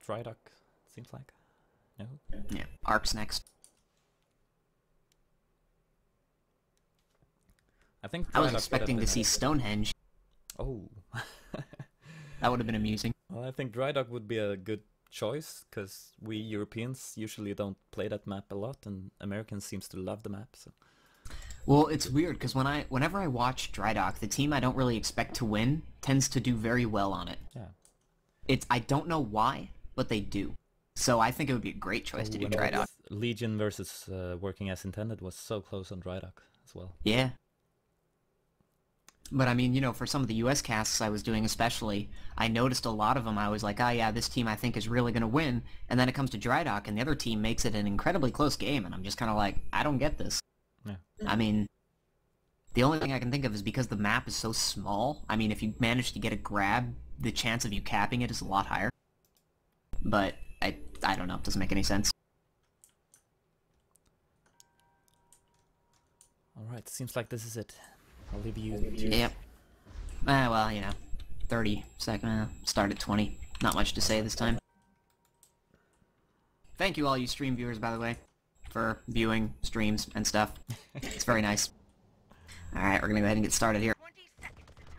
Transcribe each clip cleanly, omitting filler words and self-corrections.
Drydock, seems like. No? Yeah, Arx next. I think I was Drydock expecting to see Stonehenge. Oh. That would have been amusing. Well, I think Drydock would be a good choice, because we Europeans usually don't play that map a lot, and Americans seems to love the map, so... Well, it's weird, because whenever I watch Drydock, the team I don't really expect to win tends to do very well on it. Yeah. I don't know why, but they do. So I think it would be a great choice to do Drydock. Legion versus Working As Intended was so close on Drydock as well. Yeah. But I mean, you know, for some of the US casts I was doing especially, I noticed a lot of them, I was like, oh yeah, this team I think is really going to win, and then it comes to Drydock and the other team makes it an incredibly close game, and I'm just kind of like, I don't get this. Yeah. I mean, the only thing I can think of is because the map is so small, I mean, if you manage to get a grab, the chance of you capping it is a lot higher. But, I don't know, it doesn't make any sense. Alright, seems like this is it. I'll leave you... Yep. Well, you know, 30 seconds, start at 20. Not much to say this time. Thank you all you stream viewers, by the way, for viewing streams and stuff. It's very nice. Alright, we're gonna go ahead and get started here.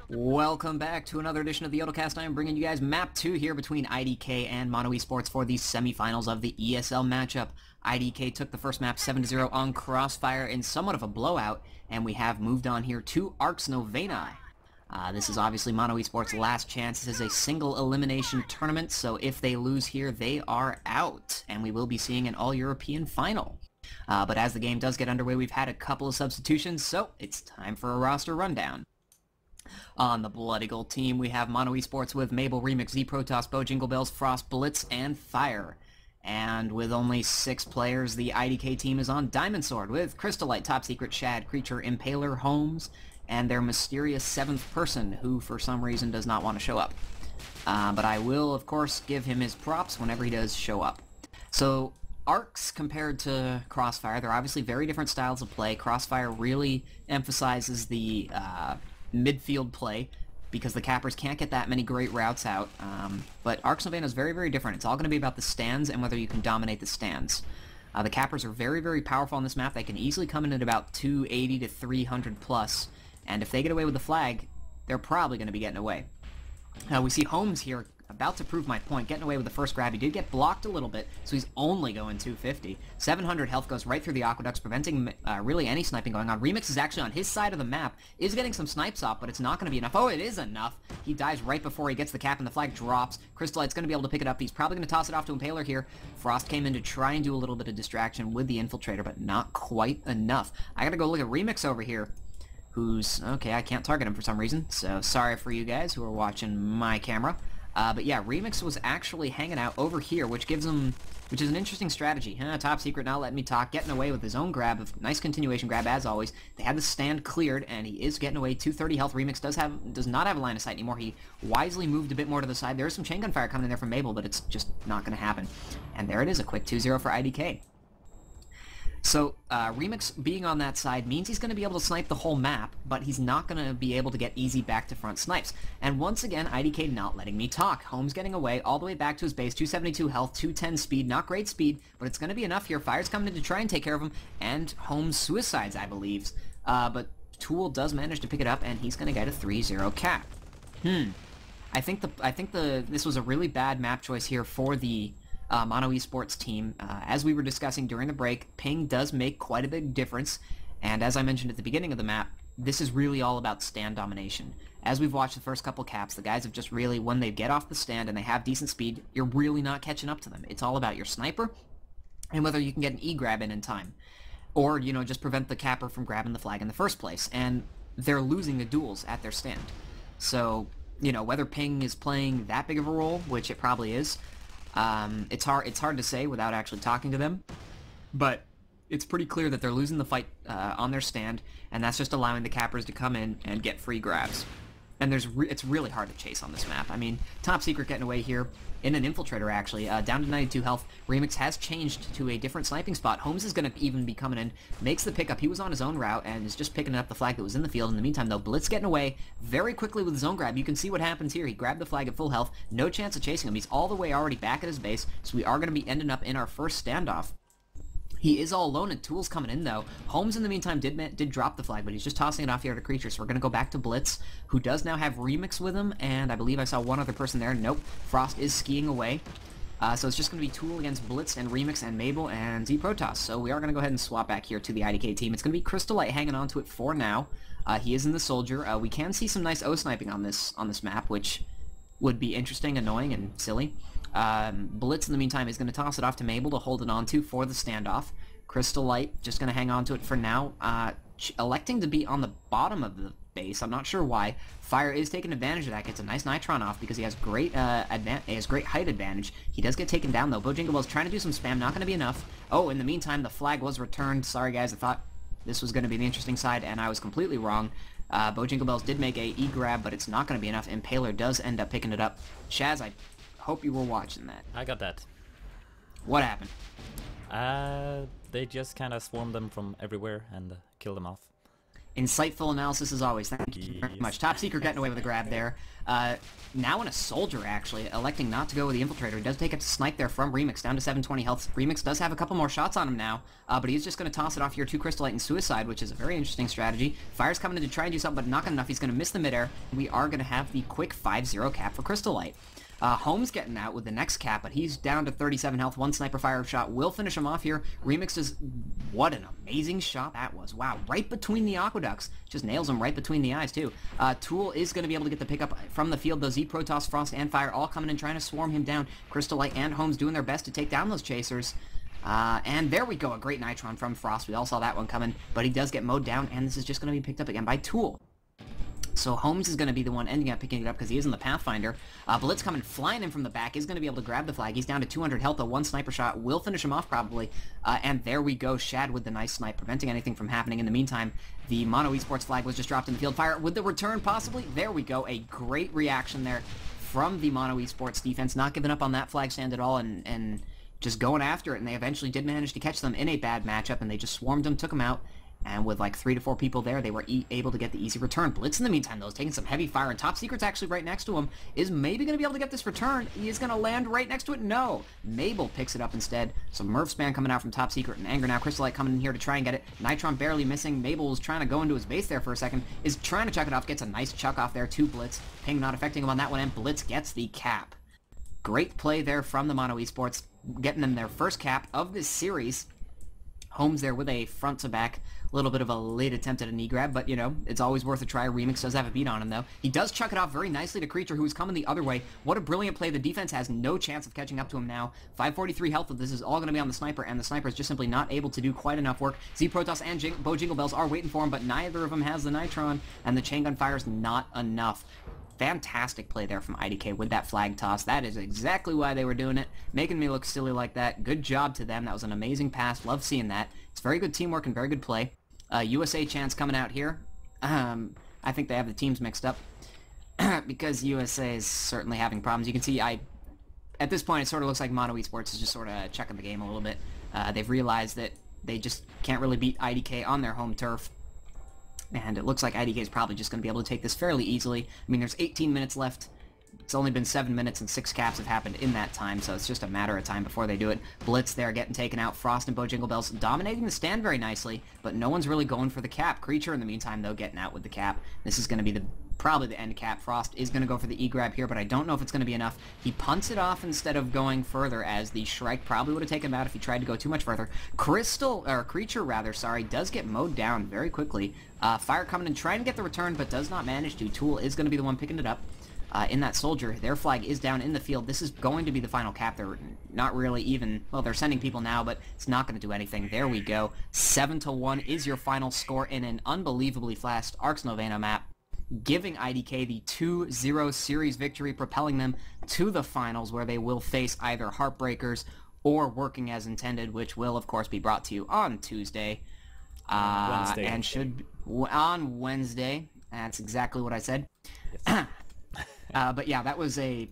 Welcome back to another edition of the Autocast. I am bringing you guys Map 2 here between IDK and Mono-Esports for the semifinals of the ESL matchup. IDK took the first map 7-0 on Crossfire in somewhat of a blowout, and we have moved on here to Arx Novena. This is obviously Mono-Esports' last chance. This is a single elimination tournament, so if they lose here, they are out, and we will be seeing an all-European final. But as the game does get underway, we've had a couple of substitutions, so it's time for a roster rundown. On the Blood Eagle team, we have Mono-Esports with Mabel, Remix, Z Protoss, Bo Jingle Bells, Frost, Blitz, and Fire. And with only 6 players, the IDK team is on Diamond Sword with Crystalite, Top Secret, Shad, Creature, Impaler, Holmes, and their mysterious 7th person, who for some reason does not want to show up. But I will, of course, give him his props whenever he does show up. So, Arx compared to Crossfire, they're obviously very different styles of play. Crossfire really emphasizes the midfield play, because the cappers can't get that many great routes out, but Arx Novena is very, very different. It's all going to be about the stands and whether you can dominate the stands. The cappers are very, very powerful on this map. They can easily come in at about 280 to 300 plus, and if they get away with the flag, they're probably going to be getting away. We see Holmes here about to prove my point, getting away with the first grab. He did get blocked a little bit, so he's only going 250. 700 health goes right through the aqueducts, preventing really any sniping going on. Remix is actually on his side of the map, is getting some snipes off, but it's not going to be enough. Oh, it is enough. He dies right before he gets the cap, and the flag drops. Crystalite's going to be able to pick it up. He's probably going to toss it off to Impaler here. Frost came in to try and do a little bit of distraction with the Infiltrator, but not quite enough. I got to go look at Remix over here, who's... okay, I can't target him for some reason, so sorry for you guys who are watching my camera. But yeah, Remix was actually hanging out over here, which is an interesting strategy. Top Secret not letting me talk, getting away with his own grab, nice continuation grab as always. They had the stand cleared, and he is getting away. 230 health. Remix does not have a line of sight anymore. He wisely moved a bit more to the side. There is some chain gun fire coming in there from Mabel, but it's just not going to happen. And there it is, a quick 2-0 for IDK. So, Remix being on that side means he's going to be able to snipe the whole map, but he's not going to be able to get easy back-to-front snipes. And once again, IDK not letting me talk. Holmes getting away all the way back to his base, 272 health, 210 speed, not great speed, but it's going to be enough here. Fire's coming in to try and take care of him, and Holmes suicides, I believe. But Tool does manage to pick it up, and he's going to get a 3-0 cap. I think this was a really bad map choice here for the Mono-Esports team. As we were discussing during the break, ping does make quite a big difference, and as I mentioned at the beginning of the map, this is really all about stand domination. As we've watched the first couple caps, the guys have just really, when they get off the stand and they have decent speed, you're really not catching up to them. It's all about your sniper, and whether you can get an E-grab in time, or, you know, just prevent the capper from grabbing the flag in the first place, and they're losing the duels at their stand. So, you know, whether ping is playing that big of a role, which it probably is, it's hard to say without actually talking to them, but it's pretty clear that they're losing the fight on their stand, and that's just allowing the cappers to come in and get free grabs. And it's really hard to chase on this map. I mean, Top Secret getting away here in an Infiltrator, actually. Down to 92 health. Remix has changed to a different sniping spot. Holmes is going to even be coming in. Makes the pickup. He was on his own route and is just picking up the flag that was in the field. In the meantime, though, Blitz getting away very quickly with his own grab. You can see what happens here. He grabbed the flag at full health. No chance of chasing him. He's all the way already back at his base. So we are going to be ending up in our first standoff. He is all alone, and Tool's coming in, though. Holmes, in the meantime, did drop the flag, but he's just tossing it off here to Creature, so we're going to go back to Blitz, who does now have Remix with him, and I believe I saw one other person there. Nope. Frost is skiing away. So it's just going to be Tool against Blitz and Remix and Mabel and Z-Protoss. So we are going to go ahead and swap back here to the IDK team. It's going to be Crystal Light hanging on to it for now. He is in the Soldier. We can see some nice O-sniping on this map, which would be interesting, annoying, and silly. Blitz, in the meantime, is going to toss it off to Mabel to hold it onto for the standoff. Crystal Light just going to hang on to it for now, electing to be on the bottom of the base. I'm not sure why. Fire is taking advantage of that. Gets a nice Nitron off because he has great height advantage. He does get taken down, though. Bojinglebell's trying to do some spam. Not going to be enough. Oh, in the meantime, the flag was returned. Sorry, guys. I thought this was going to be the interesting side, and I was completely wrong. Bojinglebells did make a E-grab, but it's not going to be enough. Impaler does end up picking it up. Shaz, I hope you were watching that. I got that. What happened? They just kind of swarmed them from everywhere and killed them off. Insightful analysis as always. Thank you very much. Top Secret getting away with a grab there. Now in a Soldier, actually, electing not to go with the Infiltrator. He does take a snipe there from Remix, down to 720 health. Remix does have a couple more shots on him now, but he's just going to toss it off here to Crystal Light and Suicide, which is a very interesting strategy. Fire's coming in to try and do something, but not good enough. He's going to miss the midair. We are going to have the quick 5-0 cap for Crystal Light. Holmes getting out with the next cap, but he's down to 37 health. One sniper fire shot will finish him off here. Remix does... What an amazing shot that was. Wow, right between the aqueducts. Just nails him right between the eyes, too. Tool is going to be able to get the pickup from the field. Those Z-Protoss, Frost, and Fire all coming in trying to swarm him down. Crystal Light and Holmes doing their best to take down those chasers. And there we go, a great Nitron from Frost. We all saw that one coming, but he does get mowed down, and this is just going to be picked up again by Tool. So Holmes is going to be the one ending up picking it up because he is in the Pathfinder. Blitz coming flying in from the back is going to be able to grab the flag. He's down to 200 health. A one sniper shot will finish him off probably. And there we go. Shad with the nice snipe, preventing anything from happening. In the meantime, the Mono-Esports flag was just dropped in the field. Fire with the return possibly. There we go. A great reaction there from the Mono-Esports defense. Not giving up on that flag stand at all and just going after it. And they eventually did manage to catch them in a bad matchup. And they just swarmed them, took them out. And with like 3 to 4 people there, they were able to get the easy return. Blitz in the meantime, though, is taking some heavy fire, and Top Secret's actually right next to him. Is maybe going to be able to get this return. He is going to land right next to it. No. Mabel picks it up instead. Some Murph spam coming out from Top Secret and Anger now. Crystal Light coming in here to try and get it. Nitron barely missing. Mabel is trying to go into his base there for a second. Is trying to chuck it off. Gets a nice chuck off there to Blitz. Ping not affecting him on that one, and Blitz gets the cap. Great play there from the Mono-Esports, getting them their first cap of this series. Holmes there with a front to back. A little bit of a late attempt at a knee grab, but, you know, it's always worth a try. Remix does have a beat on him, though. He does chuck it off very nicely to Creature, who is coming the other way. What a brilliant play. The defense has no chance of catching up to him now. 543 health, this is all going to be on the sniper, and the sniper is just simply not able to do quite enough work. Z-Protoss and Bojinglebells are waiting for him, but neither of them has the Nitron, and the chain gun fire is not enough. Fantastic play there from IDK with that flag toss. That is exactly why they were doing it, making me look silly like that. Good job to them. That was an amazing pass. Love seeing that. It's very good teamwork and very good play. USA chance coming out here. I think they have the teams mixed up because USA is certainly having problems. You can see at this point it sort of looks like Mono-Esports is just sort of checking the game a little bit. They've realized that they just can't really beat IDK on their home turf. And it looks like IDK is probably just going to be able to take this fairly easily. I mean, there's 18 minutes left. It's only been 7 minutes and 6 caps have happened in that time, so it's just a matter of time before they do it. Blitz there getting taken out. Frost and Bojinglebells dominating the stand very nicely, but no one's really going for the cap. Creature, in the meantime, though, getting out with the cap. This is going to be probably the end cap. Frost is going to go for the E-grab here, but I don't know if it's going to be enough. He punts it off instead of going further, as the Shrike probably would have taken him out if he tried to go too much further. Creature, does get mowed down very quickly. Fire coming and trying to get the return, but does not manage to. Tool is going to be the one picking it up. In that Soldier, their flag is down in the field. This is going to be the final cap. They're not really even... Well, they're sending people now, but it's not going to do anything. There we go. 7-1 is your final score in an unbelievably fast Arx Novena map, giving IDK the 2-0 series victory, propelling them to the finals, where they will face either Heartbreakers or Working as Intended, which will, of course, be brought to you on Tuesday. Wednesday. And should... on Wednesday. That's exactly what I said. Yes. But yeah, that was a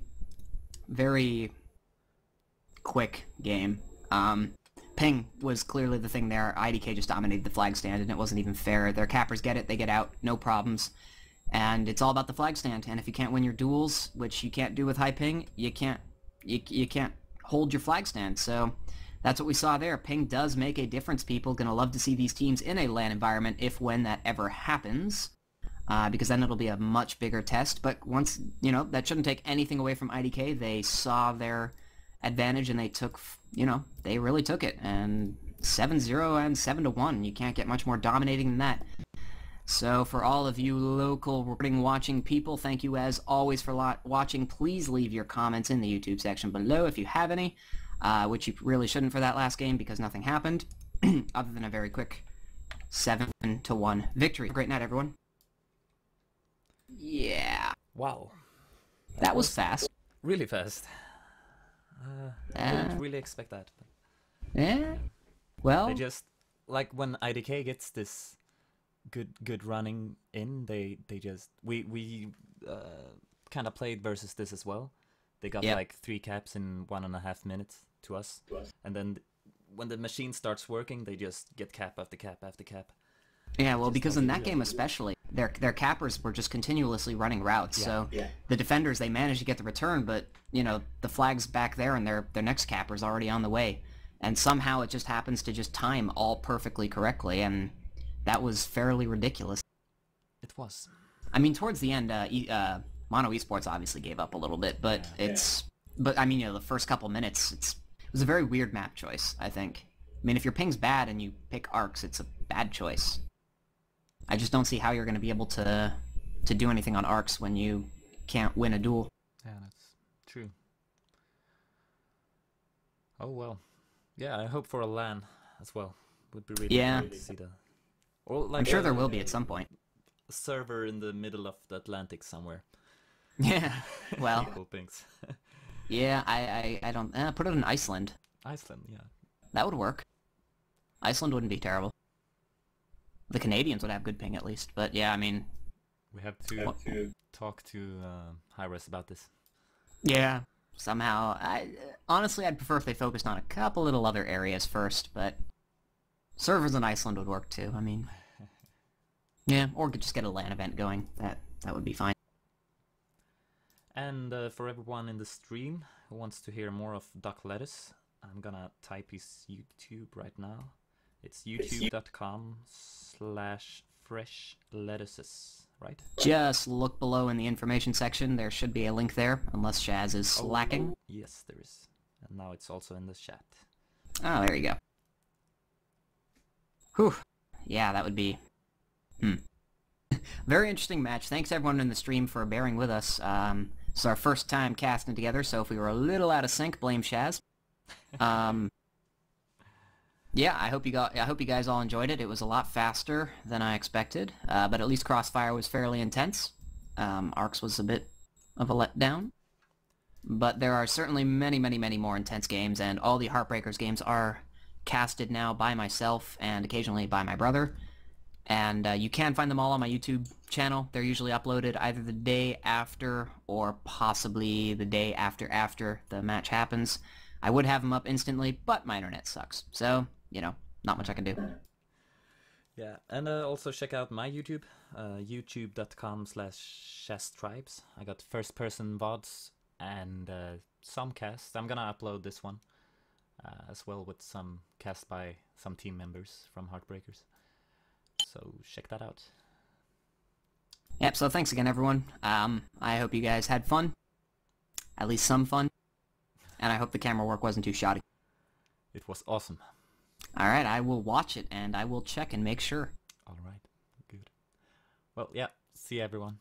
very quick game. Ping was clearly the thing there. IDK just dominated the flag stand, and it wasn't even fair. Their cappers get it, they get out, no problems. And it's all about the flag stand. And if you can't win your duels, which you can't do with high ping, you can't hold your flag stand. So that's what we saw there. Ping does make a difference, people. Gonna love to see these teams in a LAN environment if when that ever happens. Because then it'll be a much bigger test. But once, you know, that shouldn't take anything away from IDK. They saw their advantage and they took, you know, they really took it. And 7-0 and 7-1. You can't get much more dominating than that. So for all of you local recording watching people, thank you as always for watching. Please leave your comments in the YouTube section below if you have any, which you really shouldn't for that last game because nothing happened, other than a very quick 7-1 victory. Great night, everyone. Yeah. Wow. That was fast. Really fast. I didn't really expect that. Yeah. Well, They just, like when IDK gets this good running in, they just we kind of played versus this as well. They got like 3 caps in 1.5 minutes to us, and then when the machine starts working, they just get cap after cap after cap. yeah, well, because in that game especially, their cappers were just continuously running routes. So the defenders, they managed to get the return, but you know the flag's back there, and their next capper's already on the way, and somehow it just happens to just time all perfectly correctly, and that was fairly ridiculous. It was. I mean, towards the end, Mono-Esports obviously gave up a little bit, but but I mean, you know, the first couple minutes, it was a very weird map choice, I think. I mean, if your ping's bad and you pick Arx, it's a bad choice. I just don't see how you're going to be able to do anything on Arx when you can't win a duel. Yeah, that's true. Oh well. Yeah, I hope for a LAN as well. Would be really great to see the. Or like I'm sure there will be at some point. A server in the middle of the Atlantic somewhere. Yeah, well, Cool things. yeah, I don't... put it in Iceland. Iceland, yeah. That would work. Iceland wouldn't be terrible. The Canadians would have good ping at least, but yeah, I mean... We have to talk to Hi-Res about this. Yeah, somehow. Honestly, I'd prefer if they focused on a couple little other areas first, but... Servers in Iceland would work too, I mean... Yeah, or could just get a LAN event going. That would be fine. And for everyone in the stream who wants to hear more of DocLettuce, I'm gonna type his YouTube right now. It's youtube.com/freshlettuces, right? Just look below in the information section. There should be a link there, unless Shaz is slacking. Yes, there is. And now it's also in the chat. Oh, there you go. Whew. Yeah, that would be... Very interesting match. Thanks everyone in the stream for bearing with us. It's our first time casting together, so if we were a little out of sync, blame Shaz. Yeah, I hope you guys all enjoyed it. It was a lot faster than I expected, but at least Crossfire was fairly intense. Arx was a bit of a letdown. But there are certainly many, many, many more intense games, and all the Heartbreakers games are casted now by myself and occasionally by my brother. And you can find them all on my YouTube channel. They're usually uploaded either the day after or possibly the day after the match happens. I would have them up instantly, but my internet sucks. So, you know, not much I can do. Yeah, and also check out my YouTube, youtube.com/chesstribes. I got first-person VODs and some casts. I'm gonna upload this one as well with some cast by some team members from Heartbreakers. So check that out. Yep, so thanks again, everyone. I hope you guys had fun. At least some fun. And I hope the camera work wasn't too shoddy. It was awesome. Alright, I will watch it, and I will check and make sure. Alright, good. Well, yeah, see everyone.